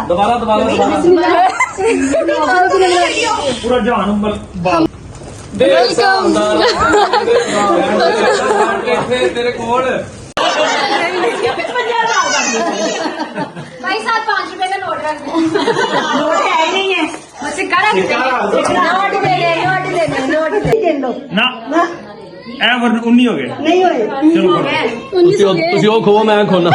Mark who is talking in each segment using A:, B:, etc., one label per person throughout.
A: दोबारा पूरा जहान तेरे कोल
B: भाई साहब 5 रुपए का नोट रख दो। नोट है ही नहीं है, मुझसे कड़ा नोट दे लो
A: ना ए वर्ड 19 हो गए
B: नहीं होए
A: तुसी खो मैं खोना।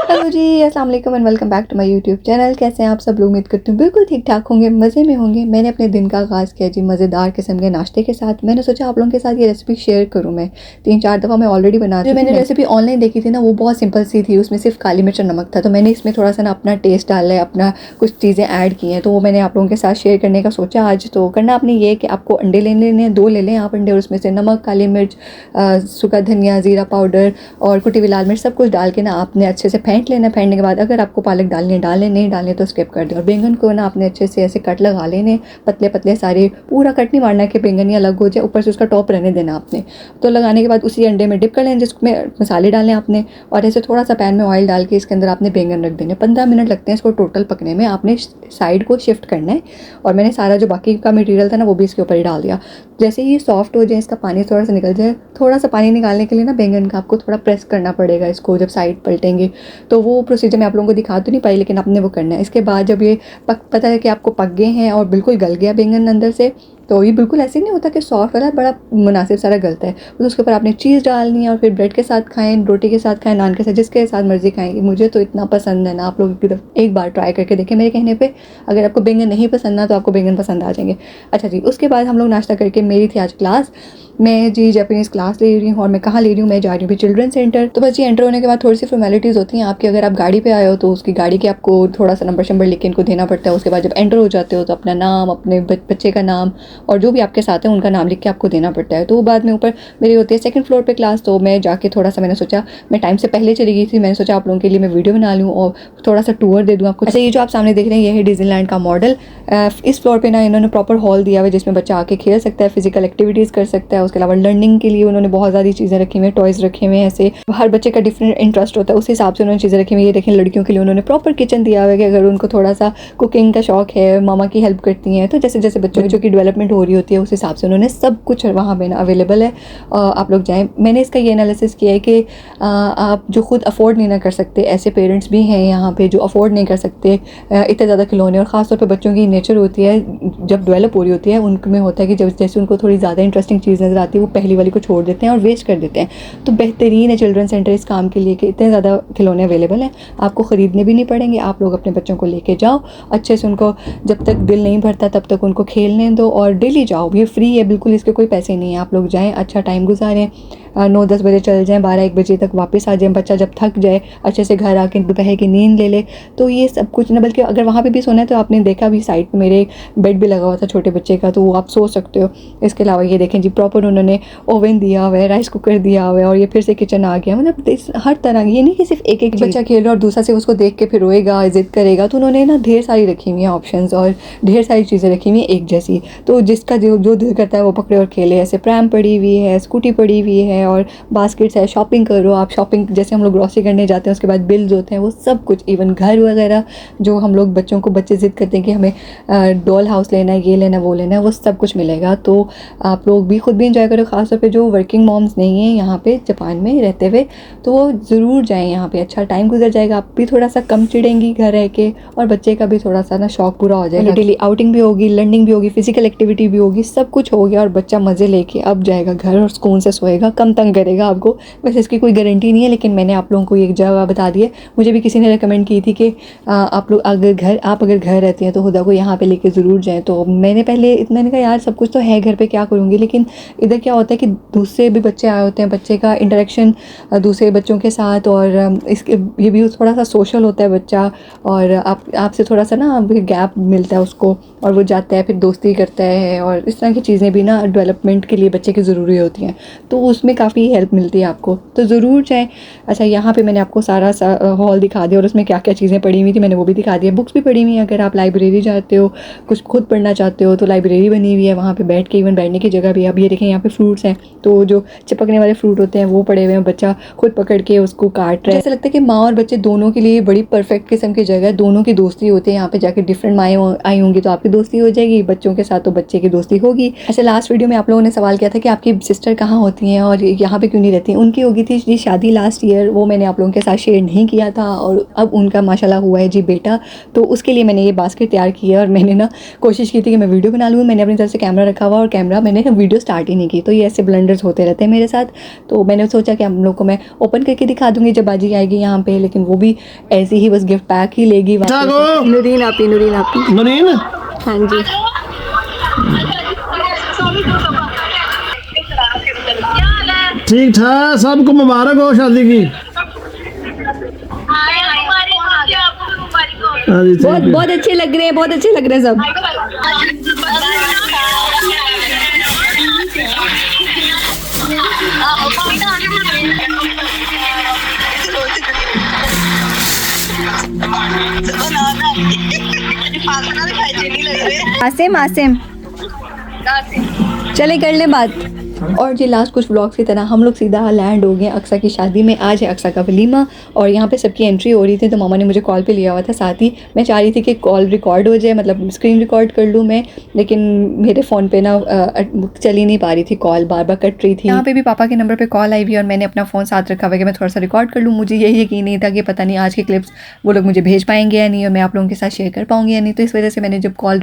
C: हेलो जी, अस्सलाम वालेकुम and welcome back to my YouTube channel. कैसे हैं आप सब लोग? उम्मीद करती हूँ बिल्कुल ठीक ठाक होंगे, मज़े में होंगे। मैंने अपने दिन का आगाज़ किया जी मज़ेदार किस्म के नाश्ते के साथ। मैंने सोचा आप लोगों के साथ ये रेसिपी शेयर करूँ। मैं 3-4 दफ़ा मैं ऑलरेडी बना जो मैंने रेसिपी ऑनलाइन देखी थी ना, वो बहुत सिंपल सी थी। उसमें सिर्फ काली मिर्च और नमक था, तो मैंने इसमें थोड़ा सा ना अपना टेस्ट डाला है, अपना कुछ चीज़ें ऐड की हैं, तो वो मैंने आप लोगों के साथ शेयर करने का सोचा आज। तो करना आपने ये कि आपको अंडे लेने हैं, 2 ले लें आप अंडे, और उसमें से नमक, काली मिर्च, सूखा धनिया, ज़ीरा पाउडर और कुटी हुई लाल मिर्च सब कुछ डाल के ना आपने अच्छे से फेंट लेना। फेंटने के बाद अगर आपको पालक डालनी है डालें, नहीं डालें तो स्किप कर दें। और बैंगन को ना आपने अच्छे से ऐसे कट लगा लेने, पतले पतले सारे, पूरा कट नहीं मारना कि बैंगन ही अलग हो जाए, ऊपर से उसका टॉप रहने देना आपने। तो लगाने के बाद उसी अंडे में डिप कर लें, जिसमें मसाले डालें आपने, और ऐसे थोड़ा सा पैन में ऑयल डाल के इसके अंदर आपने बैंगन रख देने। 15 मिनट लगते हैं इसको टोटल पकने में। आपने साइड को शिफ्ट करना है, और मैंने सारा जो बाकी का मटीरियल था ना वो भी इसके ऊपर ही डाल दिया। जैसे ही सॉफ्ट हो जाए, इसका पानी थोड़ा सा निकल जाए, थोड़ा सा पानी निकालने के लिए ना बैंगन का आपको थोड़ा प्रेस करना पड़ेगा इसको, जब साइड पलटेंगे। तो वो प्रोसीजर मैं आप लोगों को दिखा तो नहीं पाई, लेकिन आपने वो करना है। इसके बाद जब ये पता है कि आपको पक गए हैं और बिल्कुल गल गया बैंगन अंदर से, तो ये बिल्कुल ऐसे नहीं होता कि सॉफ्ट वाला बड़ा मुनासिब सारा गलता है। तो उसके ऊपर आपने चीज़ डालनी है, और फिर ब्रेड के साथ खाएं, रोटी के साथ खाएं, नान के साथ, जिसके साथ मर्जी खाएंगे। मुझे तो इतना पसंद है ना, आप लोग एक बार ट्राई करके देखें मेरे कहने पे। अगर आपको बैंगन नहीं पसंद ना, तो आपको बैंगन पसंद आ जाएंगे। अच्छा जी, उसके बाद हम लोग नाश्ता करके, मेरी थी आज क्लास, मैं जी जापानीज़ क्लास ले रही हूँ। और मैं कहाँ ले रही हूँ? मैं जा रही हूँ चिल्ड्रन सेंटर। तो बस ये एंटर होने के बाद थोड़ी सी फॉर्मेलिटीज़ होती हैं आपकी। अगर आप गाड़ी पे आए हो तो उसकी गाड़ी के आपको थोड़ा सा नंबर लिख के इनको देना पड़ता है। उसके बाद जब एंटर हो जाते हो तो अपना नाम, अपने बच्चे का नाम और जो भी आपके साथ है उनका नाम लिख के आपको देना पड़ता है। तो वो बाद में ऊपर मेरी होती है 2nd फ्लोर पर क्लास। तो मैं जाके थोड़ा सा, मैंने सोचा मैं टाइम से पहले चली गई थी, मैंने सोचा आप लोगों के लिए मैं वीडियो बना लूँ और थोड़ा सा टूर दे दूँ आपको। अच्छा, ये जो आप सामने देख रहे हैं ये है डिज्नीलैंड का मॉडल। इस फ्लोर पर ना इन्होंने प्रॉपर हॉल दिया हुआ है जिसमें बच्चा आके खेल सकता है, फिजिकल एक्टिविटीज़ कर सकता है। उसके अलावा लर्निंग के लिए उन्होंने बहुत सारी चीज़ें रखी हुई हैं, टॉयज़ रखे हुए हैं। ऐसे हर बच्चे का डिफरेंट इंटरेस्ट होता है, उस हिसाब से उन्होंने चीज़ें रखी हुई है। ये देखें, लड़कियों के लिए उन्होंने प्रॉपर किचन दिया हुआ है कि अगर उनको थोड़ा सा कुकिंग का शौक है, मामा की हेल्प करती हैं, तो जैसे जैसे बच्चों की डेवलपमेंट हो रही होती है उस हिसाब से उन्होंने सब कुछ वहाँ पे ना अवेलेबल है। आप लोग जाएँ। मैंने इसका ये एनालिसिस किया है कि आप जो खुद अफोर्ड नहीं ना कर सकते, ऐसे पेरेंट्स भी हैं यहाँ पे जो अफोर्ड नहीं कर सकते इतने ज़्यादा खिलौने। और ख़ासतौर पर बच्चों की नेचर होती है जब डेवलप हो रही होती है, उनमें होता है कि जब जैसे उनको थोड़ी ज़्यादा इंटरेस्टिंग चीज़ नज़र आती है वो पहली वाली को छोड़ देते हैं और वेस्ट कर देते हैं। तो बेहतरीन है चिल्ड्रन सेंटर इस काम के लिए कि इतने ज़्यादा खिलौने अवेलेबल हैं, आपको ख़रीदने भी नहीं पड़ेंगे। आप लोग अपने बच्चों को लेके जाओ, अच्छे से उनको जब तक दिल नहीं भरता तब तक उनको खेलने दो, और डेली जाओ। ये फ्री है बिल्कुल, इसके कोई पैसे नहीं है। आप लोग जाएँ, अच्छा टाइम गुजारें, 9-10 बजे चल जाएँ, 12-1 बजे तक वापस आ जाएँ। बच्चा जब थक जाए अच्छे से घर आके दोपहर की नींद ले ले। तो ये सब कुछ ना, बल्कि अगर वहाँ पे भी सोना है तो आपने देखा भी साइड पे मेरे बेड भी लगा हुआ था छोटे बच्चे का, तो वो आप सो सकते हो। इसके अलावा ये देखें जी, प्रॉपर उन्होंने ओवन दिया हुआ है, राइस कुकर दिया हुआ है, और ये फिर से किचन आ गया। मतलब हर तरह, ये नहीं कि सिर्फ एक बच्चा खेल रहा और दूसरा से उसको देख के फिर रोएगा, जिद करेगा। तो उन्होंने ना ढेर सारी रखी हुई हैं ऑप्शंस, और ढेर सारी चीज़ें रखी हुई हैं एक जैसी। तो जिसका जो दिल करता है वो पकड़े और खेले। ऐसे प्रैम पड़ी हुई है, स्कूटी पड़ी हुई है, और बास्केट्स है। शॉपिंग करो आप, शॉपिंग जैसे हम लोग ग्रॉसरी करने जाते हैं उसके बाद बिल्स होते हैं, वो सब कुछ, इवन घर वगैरह जो हम लोग बच्चे जिद करते हैं कि हमें डॉल हाउस लेना है, ये लेना वो लेना है, वो सब कुछ मिलेगा। तो आप लोग भी खुद भी इंजॉय करो, ख़ासतौर पे जो वर्किंग मॉम्स नहीं हैं यहाँ पे जापान में रहते हुए, तो वो ज़रूर जाएँ यहाँ पे। अच्छा टाइम गुजर जाएगा, आप भी थोड़ा सा कम चिड़ेंगी घर रह के, और बच्चे का भी थोड़ा सा ना शौक पूरा हो जाएगा। डेली आउटिंग भी होगी, लर्निंग भी होगी, फिजिकल एक्टिविटी भी होगी, सब कुछ हो गया, और बच्चा मज़े लेके अब जाएगा घर और सुकून से सोएगा, कम तंग करेगा आपको। वैसे इसकी कोई गारंटी नहीं है, लेकिन मैंने आप लोगों को एक जगह बता दी है। मुझे भी किसी ने रिकमेंड की थी कि आप लोग अगर घर रहती हैं तो खुदा को यहाँ पे लेके ज़रूर जाएं। तो मैंने कहा यार सब कुछ तो है घर पे, क्या करूँगी। लेकिन इधर क्या होता है कि दूसरे भी बच्चे आए होते हैं, बच्चे का इंटरेक्शन दूसरे बच्चों के साथ, और इसके ये भी थोड़ा सा सोशल होता है बच्चा, और आपसे थोड़ा सा ना गैप मिलता है उसको, और वो जाता है फिर दोस्ती करता है, और इस तरह की चीज़ें भी ना डेवलपमेंट के लिए बच्चे की ज़रूरी होती हैं। तो उसमें काफ़ी हेल्प मिलती है आपको, तो ज़रूर जाएँ। अच्छा, यहाँ पे मैंने आपको सारा हॉल दिखा दिया और उसमें क्या क्या चीज़ें पड़ी हुई थी मैंने वो भी दिखा दिया। बुक्स भी पड़ी हुई हैं, अगर आप लाइब्रेरी जाते हो, कुछ खुद पढ़ना चाहते हो तो लाइब्रेरी बनी हुई है, वहाँ पे बैठ के इवन बैठने की जगह भी है। अब ये देखें यहाँ पे फ्रूट्स हैं, तो जो चिपकने वाले फ्रूट होते हैं वो पड़े हुए हैं, बच्चा खुद पकड़ के उसको काट रहा है। ऐसा लगता है कि माँ और बच्चे दोनों के लिए बड़ी परफेक्ट किस्म की जगह है, दोनों की दोस्ती होती है। यहाँ पे जाके डिफरेंट माएँ आई होंगी तो आपकी दोस्ती हो जाएगी, बच्चों के साथ तो बच्चे की दोस्ती होगी। अच्छा, लास्ट वीडियो में आप लोगों ने सवाल किया था कि आपकी सिस्टर कहाँ होती हैं और यहाँ पे क्यों नहीं रहती। उनकी होगी थी जी शादी लास्ट ईयर, वो मैंने आप लोगों के साथ शेयर नहीं किया था, और अब उनका माशाल्लाह हुआ है जी बेटा, तो उसके लिए मैंने ये बास्केट तैयार की है। और मैंने ना कोशिश की थी कि मैं वीडियो बना लूँ, मैंने अपनी तरफ से कैमरा रखा हुआ और कैमरा मैंने वीडियो स्टार्ट ही नहीं की, तो ये ऐसे ब्लंडर्स होते रहते हैं मेरे साथ। तो मैंने सोचा कि हम लोग को मैं ओपन करके दिखा दूँगी जब बाजी आएगी यहाँ पे, लेकिन वो भी ऐसे ही बस गिफ्ट पैक ही लेगी। नूरीन आपी, नूरीन आपी,
A: नूरीन,
C: हाँ जी।
A: ठीक ठाक, सबको मुबारक हो शादी की।
C: बहुत बहुत अच्छे लग रहे हैं, बहुत अच्छे लग रहे हैं सब। आसिम, आसिम चले कर ले बात। और जी लास्ट कुछ व्लॉग्स की तरह हम लोग सीधा लैंड हो गए अक्सा की शादी में। आज है अक्सा का वलीमा और यहाँ पे सबकी एंट्री हो रही थी, तो मामा ने मुझे कॉल पे लिया हुआ था साथ ही। मैं चाह रही थी कि कॉल रिकॉर्ड हो जाए, मतलब स्क्रीन रिकॉर्ड कर लूँ मैं, लेकिन मेरे फ़ोन पे ना चल ही नहीं पा रही थी, कॉल बार बार कट रही थी। यहाँ पे भी पापा के नंबर पर कॉल आई हुई और मैंने अपना फ़ोन साथ रखा हुआ कि मैं थोड़ा सा रिकॉर्ड कर लूँ। मुझे यही यकीन नहीं था कि पता नहीं आज के क्लिप्स वो लोग मुझे भेज पाएंगे या नहीं और मैं आप लोगों के साथ शेयर कर पाऊँगी या नहीं, तो इस वजह से मैंने जब कॉल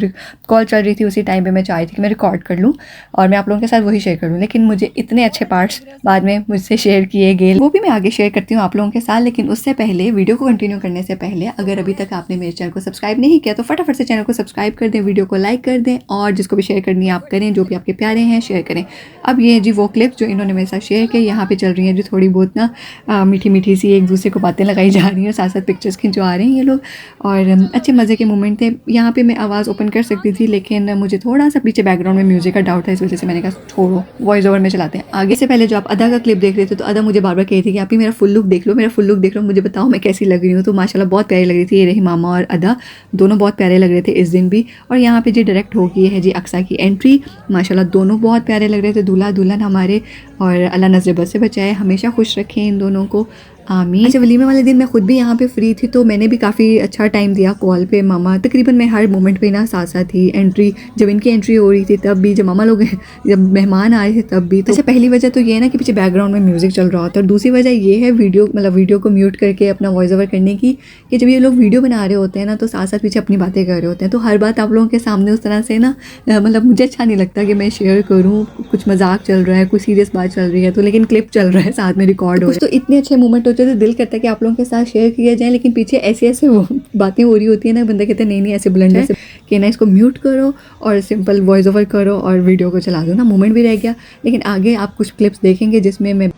C: चल रही थी उसी टाइम पर मैं चाह रही थी कि मैं रिकॉर्ड कर लूँ और मैं आप लोगों के साथ वही शेयर कर लूँ। लेकिन मुझे इतने अच्छे पार्ट्स बाद में मुझसे शेयर किए गए, वो भी मैं आगे शेयर करती हूँ आप लोगों के साथ। लेकिन उससे पहले, वीडियो को कंटिन्यू करने से पहले, अगर अभी तक आपने मेरे चैनल को सब्सक्राइब नहीं किया तो फटाफट से चैनल को सब्सक्राइब कर दें, वीडियो को लाइक कर दें और जिसको भी शेयर करनी है आप करें, जो भी आपके प्यारे हैं शेयर करें। अब ये जी वो क्लिप्स जो इन्होंने मेरे साथ शेयर किए, यहाँ पे चल रही हैं जो थोड़ी बहुत ना मीठी मीठी सी एक दूसरे को बातें लगाई जा रही हैं, साथ साथ पिक्चर्स खिंचवा रहे हैं ये लोग और अच्छे मज़े के मोमेंट थे। यहाँ पर मैं आवाज़ ओपन कर सकती थी लेकिन मुझे थोड़ा सा पीछे बैकग्राउंड में म्यूज़िक का डाउट था, इस वजह से मैंने कहा छोड़ो, वॉइस ओवर में चलाते हैं। आगे से पहले जो आप अदा का क्लिप देख रहे थे तो अदा मुझे बार बार कही थी कि आप ही मेरा फुल लुक देख लो, मेरा फुल लुक देख लो, मुझे बताओ मैं कैसी लग रही हूँ। तो माशाल्लाह बहुत प्यारी लग रही थी। ये रही मामा और अदा, दोनों बहुत प्यारे लग रहे थे इस दिन भी। और यहाँ पे जी डायरेक्ट हो गई है जी अक्सा की एंट्री, माशाल्लाह दोनों बहुत प्यारे लग रहे थे, दूल्हा दुल्हन हमारे, और अल्लाह नज़र बद से बचाए, हमेशा खुश रखें इन दोनों को, आमीन। अच्छा, वलीमे वाले दिन मैं खुद भी यहाँ पे फ्री थी तो मैंने भी काफ़ी अच्छा टाइम दिया कॉल पे। मामा तकरीबन मैं हर मोमेंट पे ना साथ साथ ही, एंट्री जब इनकी एंट्री हो रही थी तब भी, जब मामा लोग जब मेहमान आए थे तब भी। तो अच्छा, पहली वजह तो ये है ना कि पीछे बैकग्राउंड में म्यूज़िक चल रहा होता है, और दूसरी वजह ये है वीडियो को म्यूट करके अपना वॉइस ओवर करने की, कि जब ये लोग वीडियो बना रहे होते हैं ना तो साथ साथ पीछे अपनी बातें कर रहे होते हैं, तो हर बात आप लोगों के सामने उस तरह से ना मतलब मुझे अच्छा नहीं लगता कि मैं शेयर करूँ। कुछ मजाक चल रहा है, कुछ सीरियस बात चल रही है तो, लेकिन क्लिप चल रहा है साथ में रिकॉर्ड हो रहा है, तो इतने अच्छे मोमेंट होते थे, दिल करता है कि आप लोगों के साथ शेयर किया जाए, लेकिन पीछे ऐसे ऐसे वो बातें हो रही होती है ना, बंदा कहता है नहीं ऐसे ब्लंडर से कि ना इसको म्यूट करो और सिंपल वॉइस ओवर करो और वीडियो को चला दो ना, मोमेंट भी रह गया। लेकिन आगे आप कुछ क्लिप्स देखेंगे जिसमें मैं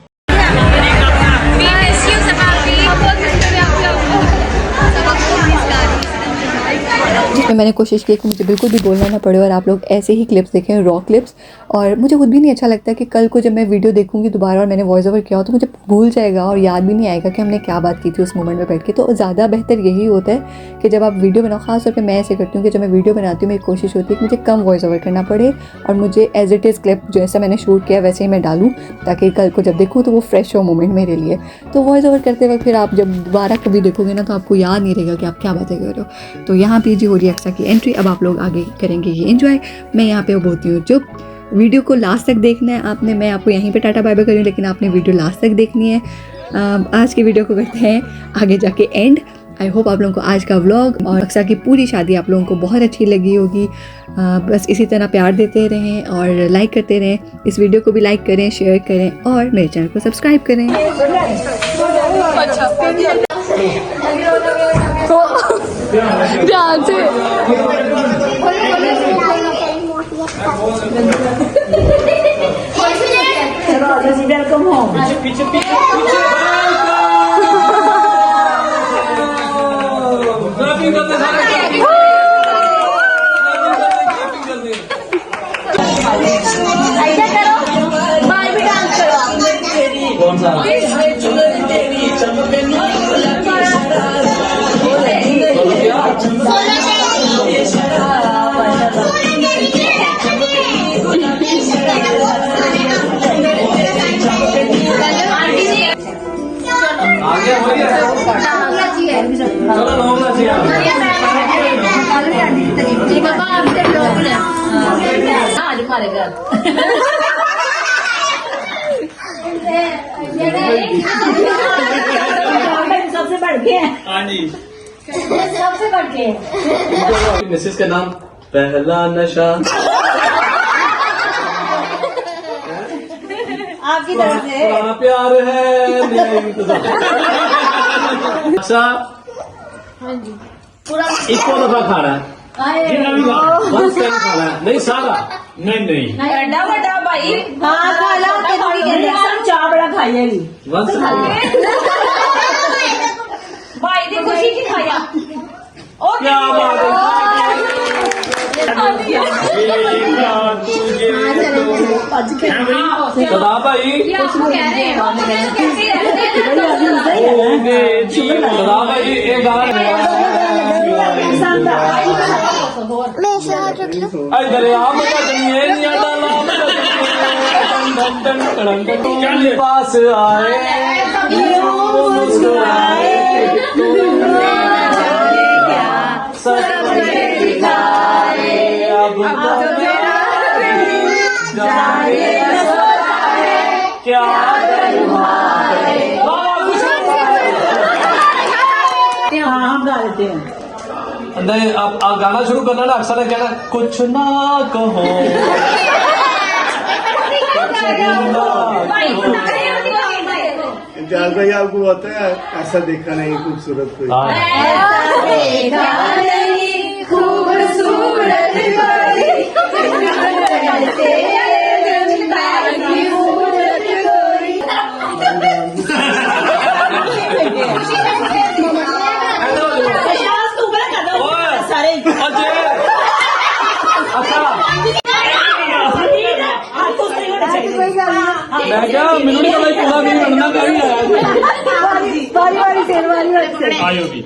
C: जिसमें मैंने कोशिश की कि मुझे बिल्कुल भी बोलना ना पड़े और आप लोग ऐसे ही क्लिप्स देखें, रॉ क्लिप्स। और मुझे खुद भी नहीं अच्छा लगता कि कल को जब मैं वीडियो देखूंगी दोबारा और मैंने वॉइस ओवर किया हो तो मुझे भूल जाएगा और याद भी नहीं आएगा कि हमने क्या बात की थी उस मोमेंट में बैठ के। तो ज़्यादा बेहतर यही होता है कि जब आप वीडियो बनाओ, ख़ासतौर पर मैं ऐसे करती हूँ कि जब मैं वीडियो बनाती हूँ मेरी कोशिश होती है कि मुझे कम वॉइस ओवर करना पड़े और मुझे एज इट इज़ क्लिप जैसा मैंने शूट किया वैसे ही मैं डालूँ, ताकि कल को जब देखूँ तो वो फ्रेश हो मोमेंट मेरे लिए। तो वॉइस ओवर करते वक्त फिर आप जब दोबारा कभी देखोगे ना तो आपको याद नहीं रहेगा कि आप क्या बातें कर रहे हो। तो यहाँ पे जी हो रही है अक्सा की एंट्री, अब आप लोग आगे करेंगे ये एंजॉय। मैं यहाँ पे बोलती हूँ चुप, वीडियो को लास्ट तक देखना है आपने। मैं आपको यहीं पे टाटा बाय बाय करूँ लेकिन आपने वीडियो लास्ट तक देखनी है। आज की वीडियो को करते हैं आगे जाके एंड। आई होप आप लोगों को आज का व्लॉग और अक्सा की पूरी शादी आप लोगों को बहुत अच्छी लगी होगी। बस इसी तरह प्यार देते रहें और लाइक करते रहें। इस वीडियो को भी लाइक करें, शेयर करें और मेरे चैनल को सब्सक्राइब करें। ध्यान से
B: वेलकम होम। ऐसा करो, बाल भी डांस करो। सबसे बढ़ के है,
D: हाँ जी
B: सबसे बढ़ के है।
D: मिसेस का नाम पहला नशा
B: आपकी तरफ से
D: पुराना प्यार है मेरा इंतजार। अच्छा इको दफा खाना है जितना भी खाना वन टाइम खाना है नहीं सारा नहीं
B: एडा बड़ा भाई हाँ खाला के थोड़ी कहते हैं चाह बड़ा खाइए भी
D: वन
B: भाई दी खुशी की खाया ओ
D: क्या बात है सदा भाई सदा भाई एक गाना दरिया में कदमिए नहीं डाला पास आए मुस्कुराए अब क्या
B: हाँ हम गा लेते हैं
D: नहीं आप गाना शुरू करना ना अक्सर कहना कुछ ना कहो
A: इम्तियाज भाई आपको पता है ऐसा देखा नहीं खूबसूरत कोई
D: मैं क्या मैनू नहीं पता पूरा नहीं बनना कर ही आया आयो भी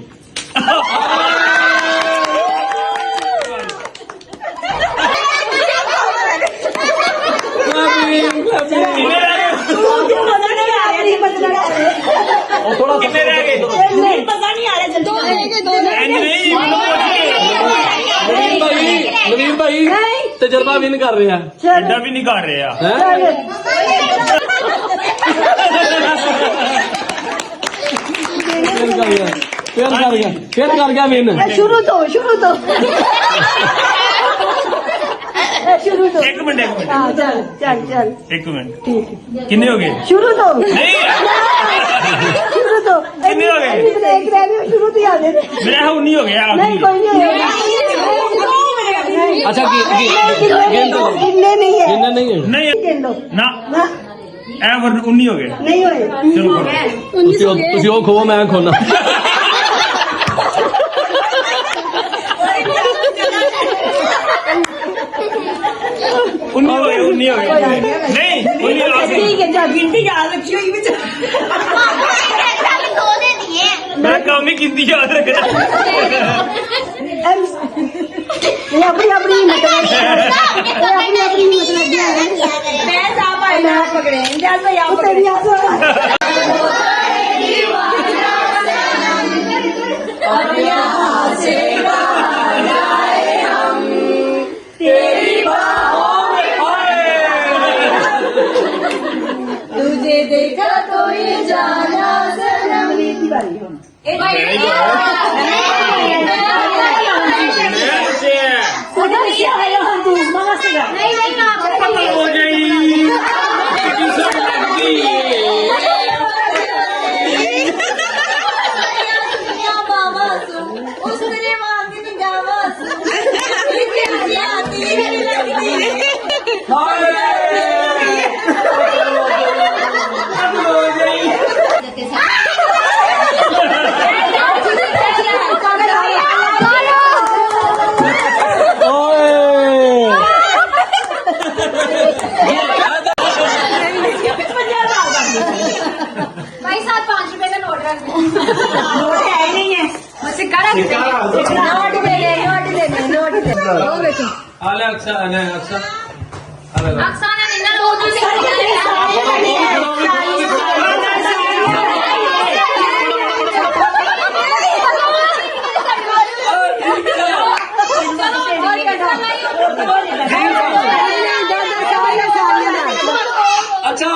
D: थोड़ा कितने रह गए
B: पता नहीं आ रहा
D: नवीन भाई तजर्बा विन कर रहे हैं
E: ਐਡਾ ਵੀ ਨਹੀਂ ਕਰ ਰਿਹਾ
D: फिर कर गया विन
B: शुरू तो शुरू तो
E: ਇੱਕ ਮਿੰਟ
B: हाँ चल चल चल
E: ਇੱਕ ਮਿੰਟ ਕਿੰਨੇ ਹੋ ਗਏ
B: शुरू तो
E: ਨਹੀਂ
B: शुरू तो
E: कितने हो गए?
B: एक रह गए शुरू तो याद है
E: ਮੇਰਾ ਹੁਣ ਨਹੀਂ ਹੋ ਗਿਆ
B: नहीं कोई नहीं होगा
D: अच्छा
B: गिनने नहीं है
D: गिनना नहीं है
E: ਨਹੀਂ
B: गिन लो
E: ਨਾ
B: ना
E: ਐ ਵਰ 19 ਹੋ ਗਏ
B: नहीं होए
E: ਚਲੋ ਕਰੋ
D: ਤੁਸੀਂ ਉਹ ਖੋਵੋ ਮੈਂ ਖੋਨਾ
E: उन्नी हो गए नहीं उन्नी
B: ठीक है जा गिनती याद रखी हुई बेटा
E: मैं काम ही गिनती याद रखना
B: ये अपनी अपनी मतलब मैं साहब भाई ना पकड़े इंजाज भाई आप तेरी तुझे देखा तो ये जाना सनम
E: हो गई
B: भाई साथ 5 रुपए का नोट रख दो नोट है ही नहीं है मुझसे कड़ा नोट दे नोट दे
D: आले अक्सर
B: अक्साना निन्ना नोट
D: अच्छा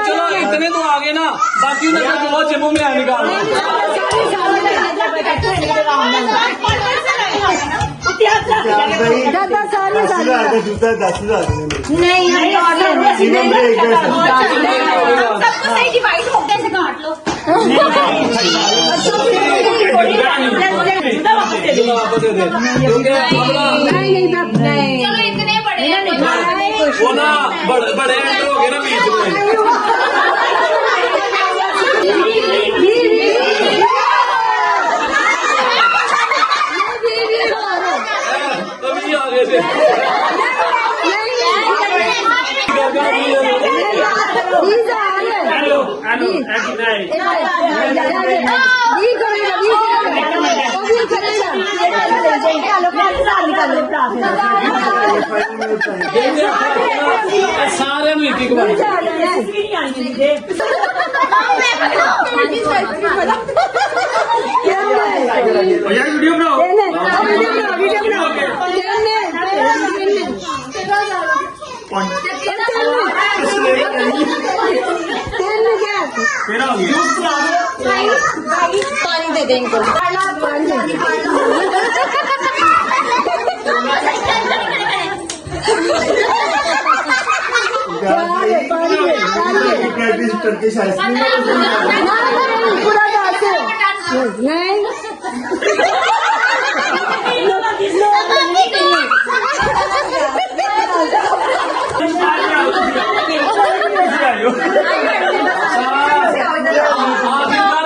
D: चलो इतने तो आ गए ना बाकी उन्हें तो बहुत मुंह में निकाल
A: जूता 10,000
B: नहीं
F: सबको सही डिवाइड हो कैसे काट लो चलो इतने बड़े
D: वो ना बड़े एंटर हो गए ना बीच में तभी आ गए थे
E: हेलो हेलो नहीं
D: सारे मीटिंग को
E: यार वीडियो बनाओ तेरा हो गया
B: पानी दे दें इनको
A: प्रैक्टिस करके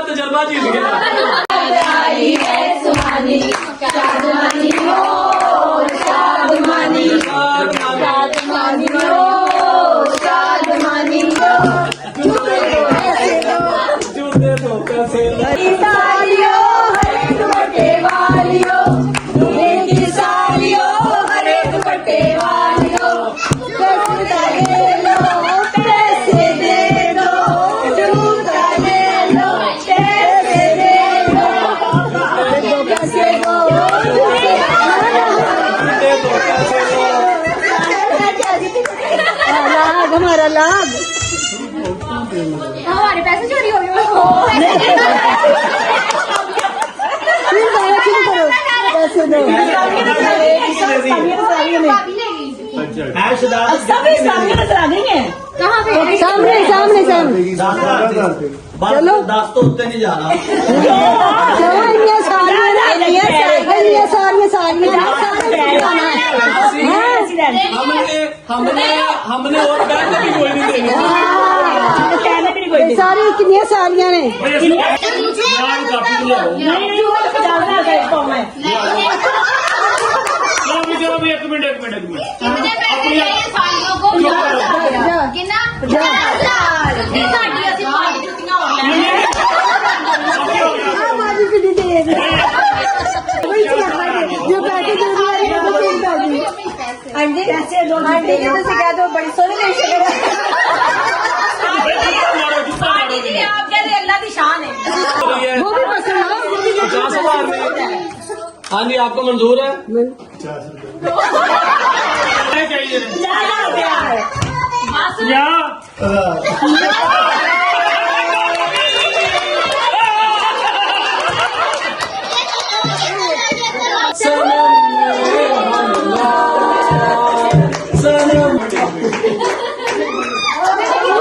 D: तजर्बा जीत गया जूते तो कैसे
B: हमारा लाभ
F: हमारे पैसे चोरी हो गए
B: पैसे दो सभी सामने नजर आ गई है
F: कहाँ पे
B: सामने सामने सामने चलो
G: 10 तो उत्ते नहीं जा रहा
D: हमने और बैंक भी कोई नहीं देनी
B: सारी कितनी सारियां ने
E: चलो एक मिनट
F: कितने पैसे चाहिए सालियों को कितना 50,000 साड़ी जुतियां हो
B: जो पैसे दे आंटी पैसे दो आंटी जी से कह दो बड़ी सोनी नहीं
F: आंटी जी आप कहते अल्लाह की शान है
B: वो भी पसंद है वो भी
D: 50,000 में हाँ जी आपको मंजूर है
E: चाहिए
F: ज्यादा हो गया है
E: या